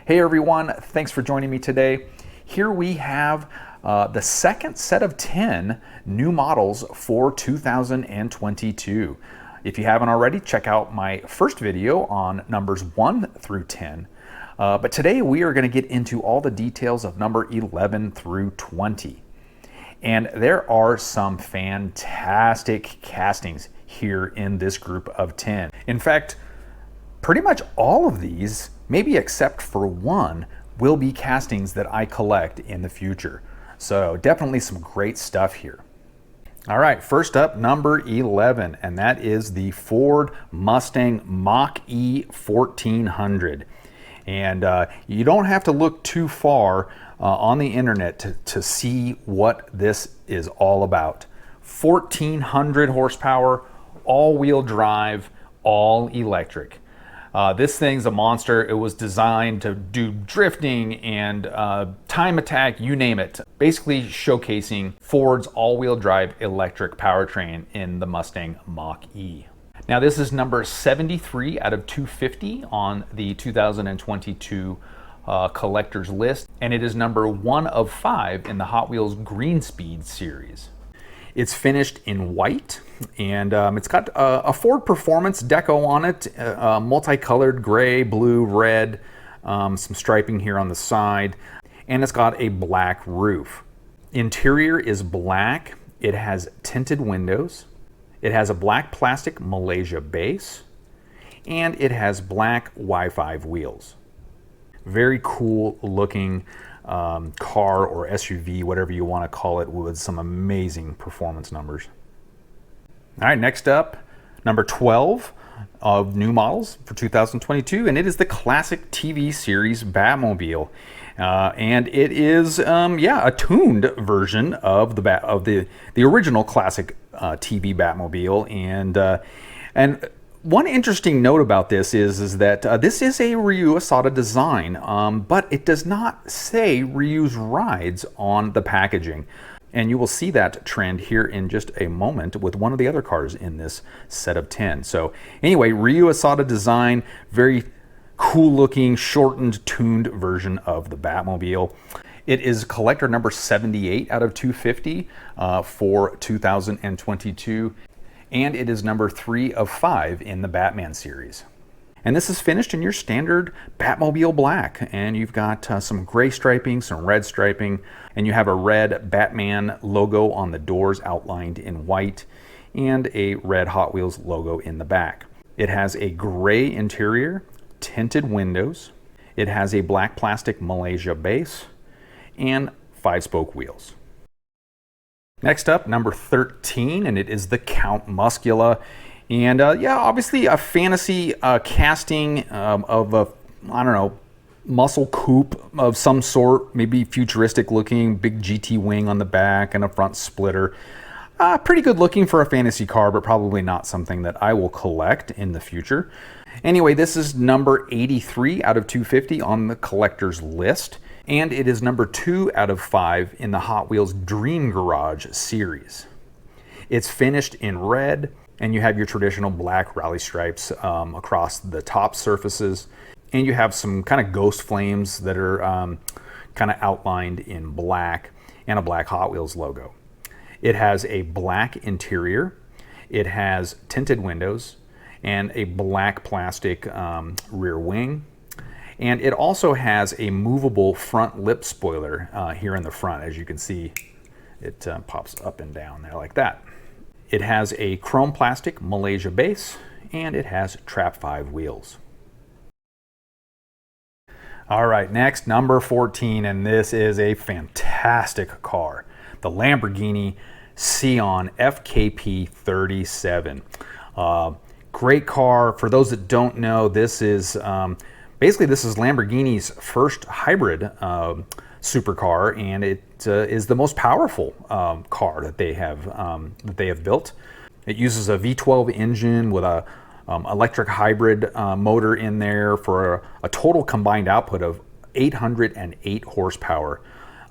Hey everyone, thanks for joining me today. Here we have the second set of 10 new models for 2022. If you haven't already, check out my first video on numbers 1 through 10. But today we are going to get into all the details of number 11 through 20. And there are some fantastic castings here in this group of 10. In fact, pretty much all of these, maybe except for one, will be castings that I collect in the future. So definitely some great stuff here. All right, first up, number 11, and that is the Ford Mustang Mach-E 1400. And you don't have to look too far on the internet to see what this is all about. 1400 horsepower, all-wheel drive, all electric. This thing's a monster. It was designed to do drifting and time attack, you name it. Basically showcasing Ford's all-wheel drive electric powertrain in the Mustang Mach-E. Now this is number 73 out of 250 on the 2022 collector's list, and it is number 1 of 5 in the Hot Wheels Green Speed series. It's finished in white, and it's got a Ford Performance deco on it, multicolored gray, blue, red, some striping here on the side, and it's got a black roof. Interior is black. It has tinted windows. It has a black plastic Malaysia base, and it has black Y5 wheels. Very cool looking car or SUV, whatever you want to call it, with some amazing performance numbers. All right, next up, number 12 of new models for 2022, and it is the classic TV series Batmobile. And it is, a tuned version of the original classic TV Batmobile. And one interesting note about this is that this is a Ryu Asada design, but it does not say Ryu's rides on the packaging. And you will see that trend here in just a moment with one of the other cars in this set of 10. So anyway, Ryu Asada design, very cool looking, shortened, tuned version of the Batmobile. It is collector number 78 out of 250 for 2022. And it is number 3 of 5 in the Batman series. And this is finished in your standard Batmobile black, and you've got some gray striping, some red striping, and you have a red Batman logo on the doors outlined in white, and a red Hot Wheels logo in the back. It has a gray interior, tinted windows, it has a black plastic Malaysia base, and 5-spoke wheels. Next up, number 13, and it is the Count Muscula. And obviously a fantasy casting of a, muscle coupe of some sort, maybe futuristic looking, big GT wing on the back and a front splitter. Pretty good looking for a fantasy car, but probably not something that I will collect in the future. Anyway, this is number 83 out of 250 on the collector's list. And it is number 2 out of 5 in the Hot Wheels Dream Garage series. It's finished in red, and you have your traditional black rally stripes across the top surfaces, and you have some kind of ghost flames that are kind of outlined in black, and a black Hot Wheels logo. It has a black interior, it has tinted windows, and a black plastic rear wing. And it also has a movable front lip spoiler here in the front. As you can see, it pops up and down there like that. It has a chrome plastic Malaysia base, and it has Trap 5 wheels. All right, next, number 14, and this is a fantastic car. The Lamborghini Seon FKP 37. Great car. For those that don't know, this is basically, this is Lamborghini's first hybrid supercar, and it is the most powerful car that they have built. It uses a V12 engine with a electric hybrid motor in there for a total combined output of 808 horsepower.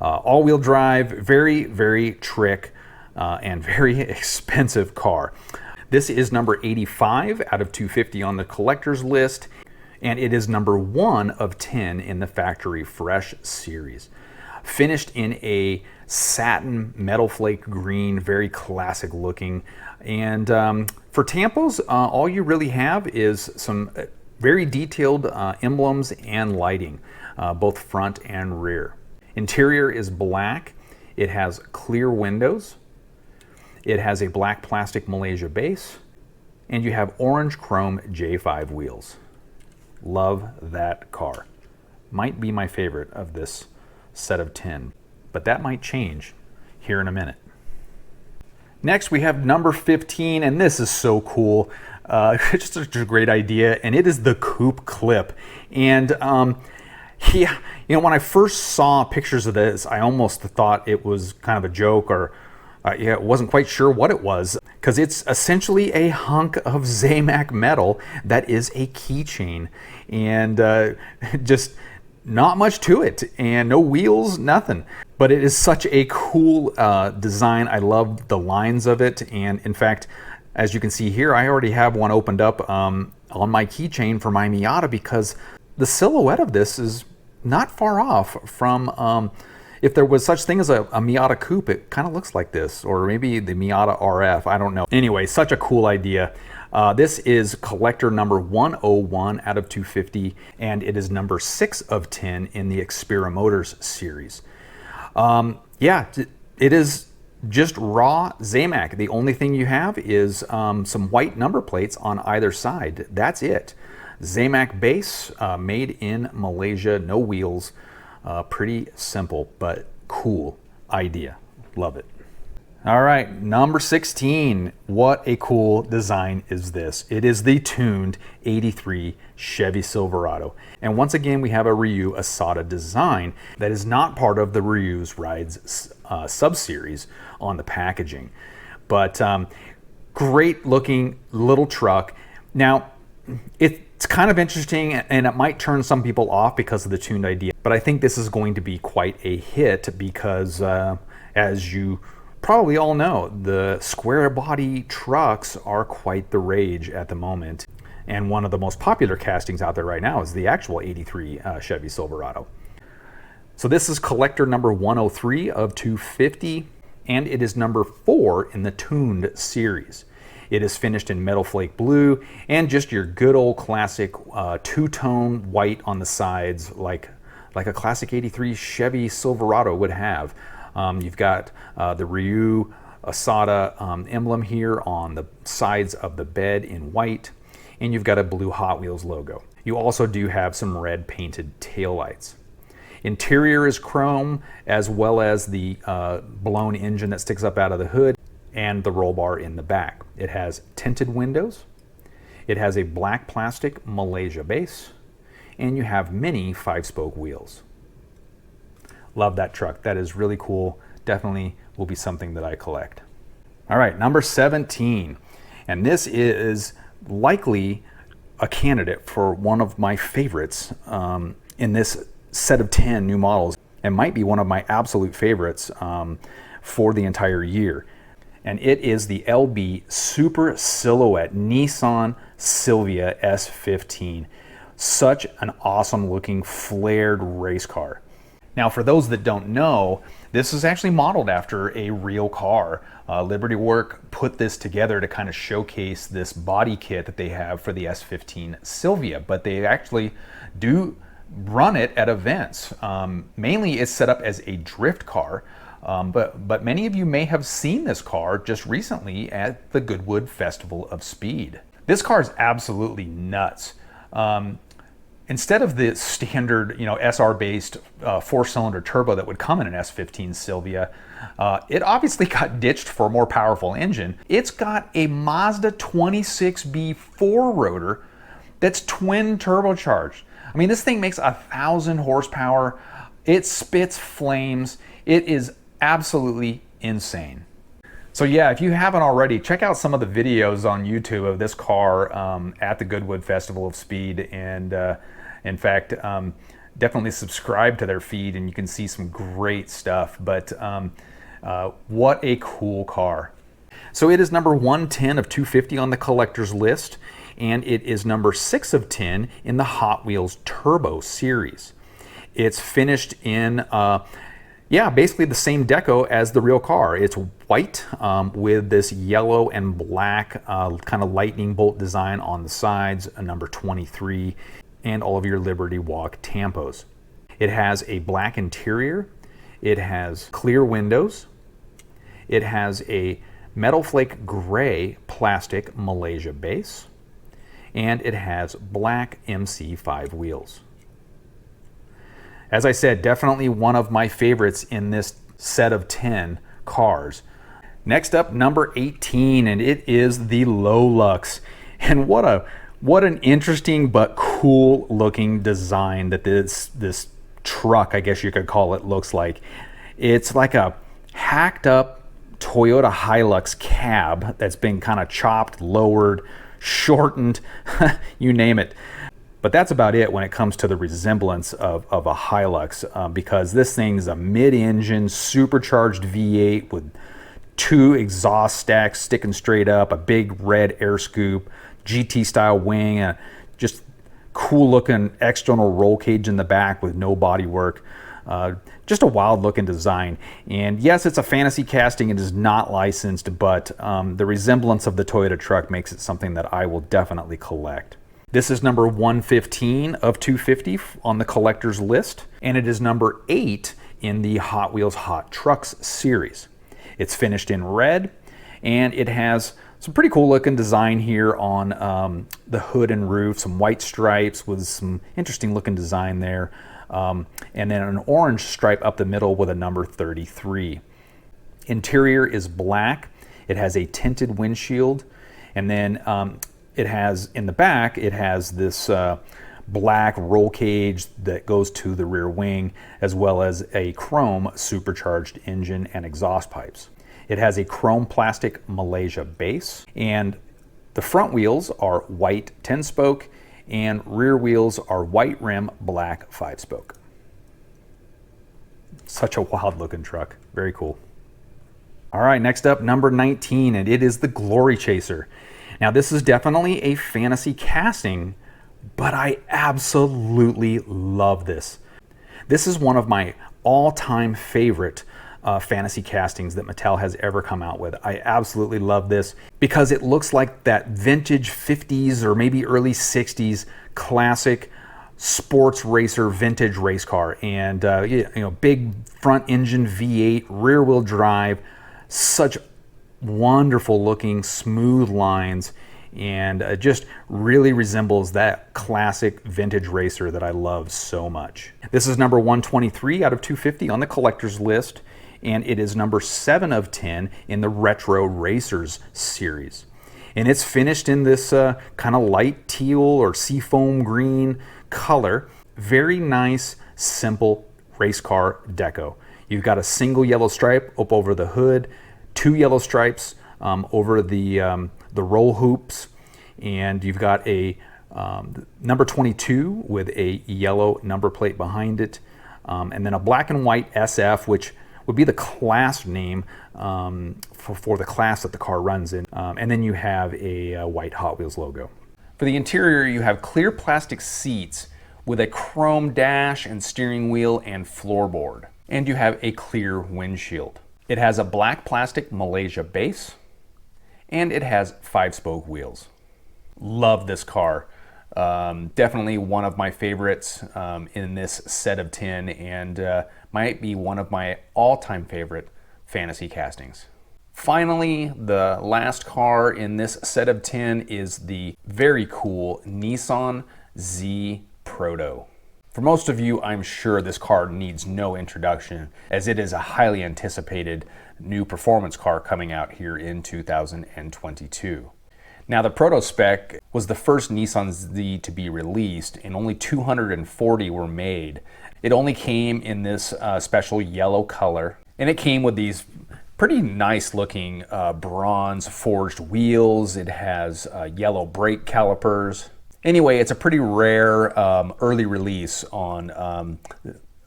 All-wheel drive, very, very trick and very expensive car. This is number 85 out of 250 on the collector's list. and it is number 1 of 10 in the Factory Fresh series. Finished in a satin metal flake green, very classic looking. And for tampos, all you really have is some very detailed emblems and lighting, both front and rear. Interior is black. It has clear windows. It has a black plastic Malaysia base, and you have orange chrome J5 wheels. Love that car. Might be my favorite of this set of 10, but that might change here in a minute. Next, we have number 15, and this is so cool. It's just a great idea, and it is the Coop Clip. And yeah, you know, when I first saw pictures of this, I almost thought it was kind of a joke, or yeah, wasn't quite sure what it was, because it's essentially a hunk of Zamac metal that is a keychain, and just not much to it, and no wheels, nothing. But it is such a cool design. I love the lines of it, and in fact, as you can see here, I already have one opened up on my keychain for my Miata, because the silhouette of this is not far off from if there was such thing as a Miata Coupe. It kind of looks like this, or maybe the Miata RF, I don't know. Anyway, such a cool idea. This is collector number 101 out of 250, and it is number 6 of 10 in the Xpera Motors series. Yeah, it is just raw Zamac. The only thing you have is some white number plates on either side. That's it. Zamac base, made in Malaysia, no wheels. Pretty simple, but cool idea. Love it. All right, number 16. What a cool design is this? It is the tuned 83 Chevy Silverado. And once again, we have a Ryu Asada design that is not part of the Ryu's Rides sub-series on the packaging. But great looking little truck. Now, it's kind of interesting, and it might turn some people off because of the tuned idea, but I think this is going to be quite a hit because, as you probably all know, the square body trucks are quite the rage at the moment. And one of the most popular castings out there right now is the actual 83 Chevy Silverado. So this is collector number 103 of 250, and it is number 4 in the tuned series. It is finished in metal flake blue and just your good old classic two-tone white on the sides, like a classic 83 Chevy Silverado would have. You've got the Ryu Asada emblem here on the sides of the bed in white, and you've got a blue Hot Wheels logo. You also do have some red painted taillights. Interior is chrome, as well as the blown engine that sticks up out of the hood and the roll bar in the back. It has tinted windows. It has a black plastic Malaysia base, and you have mini 5-spoke wheels. Love that truck. That is really cool. Definitely will be something that I collect. All right, number 17. And this is likely a candidate for one of my favorites in this set of 10 new models. It might be one of my absolute favorites for the entire year. And it is the LB Super Silhouette Nissan Silvia S15. Such an awesome looking flared race car. Now, for those that don't know, this is actually modeled after a real car. Liberty Work put this together to kind of showcase this body kit that they have for the S15 Silvia, but they actually do run it at events. Mainly it's set up as a drift car, but many of you may have seen this car just recently at the Goodwood Festival of Speed. This car is absolutely nuts. Instead of the standard, SR-based 4-cylinder turbo that would come in an S15 Silvia, it obviously got ditched for a more powerful engine. It's got a Mazda 26B 4-rotor that's twin turbocharged. I mean, this thing makes 1,000 horsepower. It spits flames. It is absolutely insane. So yeah, if you haven't already, check out some of the videos on YouTube of this car at the Goodwood Festival of Speed, and in fact, definitely subscribe to their feed and you can see some great stuff. But what a cool car. So it is number 110 of 250 on the collector's list. and it is number 6 of 10 in the Hot Wheels Turbo series. It's finished in, basically the same deco as the real car. It's white with this yellow and black kind of lightning bolt design on the sides, a number 23, and all of your Liberty Walk tampos. It has a black interior. It has clear windows. It has a metal flake gray plastic Malaysia base. And it has black MC5 wheels. As I said, definitely one of my favorites in this set of 10 cars. Next up, number 18, and it is the Lolux. And what an interesting but cool looking design that this truck, I guess you could call it, looks like. It's like a hacked up Toyota Hilux cab that's been kind of chopped, lowered, shortened, you name it. But that's about it when it comes to the resemblance of a Hilux, because this thing is a mid-engine, supercharged V8 with 2 exhaust stacks sticking straight up, a big red air scoop, GT-style wing, just cool-looking external roll cage in the back with no bodywork. Just a wild-looking design. And yes, it's a fantasy casting. It is not licensed, but the resemblance of the Toyota truck makes it something that I will definitely collect. This is number 115 of 250 on the collector's list, and it is number 8 in the Hot Wheels Hot Trucks series. It's finished in red, and it has some pretty cool looking design here on the hood and roof, some white stripes with some interesting looking design there, and then an orange stripe up the middle with a number 33. Interior is black. It has a tinted windshield, and then it has, in the back, it has this black roll cage that goes to the rear wing, as well as a chrome supercharged engine and exhaust pipes. It has a chrome plastic Malaysia base, and the front wheels are white 10-spoke, and rear wheels are white rim, black 5-spoke. Such a wild looking truck. Very cool. All right, next up, number 19, and it is the Glory Chaser. Now, this is definitely a fantasy casting, but I absolutely love this. This is one of my all-time favorite fantasy castings that Mattel has ever come out with. I absolutely love this because it looks like that vintage 50s or maybe early 60s classic sports racer vintage race car, and big front engine V8, rear wheel drive, such wonderful looking smooth lines, and just really resembles that classic vintage racer that I love so much. This is number 123 out of 250 on the collector's list, and it is number 7 of 10 in the Retro Racers series. And it's finished in this kind of light teal or seafoam green color. Very nice, simple race car deco. You've got a single yellow stripe up over the hood, 2 yellow stripes over the roll hoops, and you've got a number 22 with a yellow number plate behind it, and then a black and white SF, which would be the class name for the class that the car runs in. And then you have a white Hot Wheels logo. For the interior, you have clear plastic seats with a chrome dash and steering wheel and floorboard. And you have a clear windshield. It has a black plastic Malaysia base, and it has 5-spoke wheels. Love this car. Definitely one of my favorites in this set of 10, and might be one of my all-time favorite fantasy castings. Finally, the last car in this set of 10 is the very cool Nissan Z Proto. For most of you, I'm sure this car needs no introduction, as it is a highly anticipated new performance car coming out here in 2022. Now, the Proto spec was the first Nissan Z to be released, and only 240 were made. It only came in this special yellow color, and it came with these pretty nice looking bronze forged wheels. It has yellow brake calipers. Anyway, it's a pretty rare early release on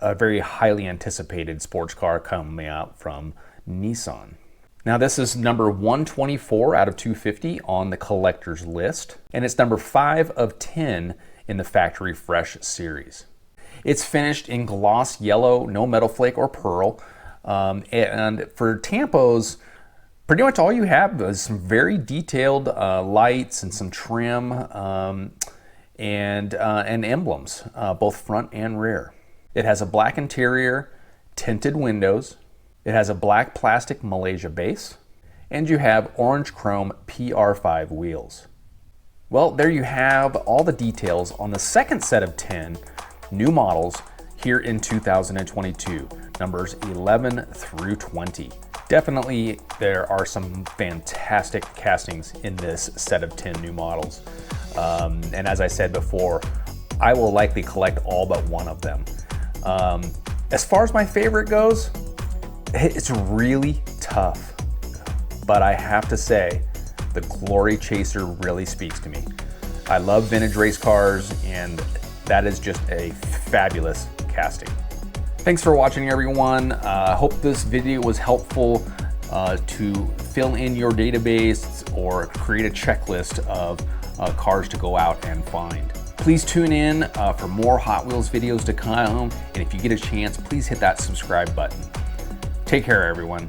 a very highly anticipated sports car coming out from Nissan. Now this is number 124 out of 250 on the collector's list, and it's number 5 of 10 in the Factory Fresh series. It's finished in gloss yellow, no metal flake or pearl, and for tampos, pretty much all you have is some very detailed lights and some trim and emblems, both front and rear. It has a black interior, tinted windows. It has a black plastic Malaysia base, and you have orange chrome PR5 wheels. Well, there you have all the details on the second set of 10 new models here in 2022, numbers 11 through 20. Definitely there are some fantastic castings in this set of 10 new models. And as I said before, I will likely collect all but one of them. As far as my favorite goes, it's really tough, but I have to say the Glory Chaser really speaks to me. I love vintage race cars, and that is just a fabulous casting. Thanks for watching, everyone. I hope this video was helpful to fill in your database or create a checklist of cars to go out and find. Please tune in for more Hot Wheels videos to come, and if you get a chance, please hit that subscribe button. Take care, everyone.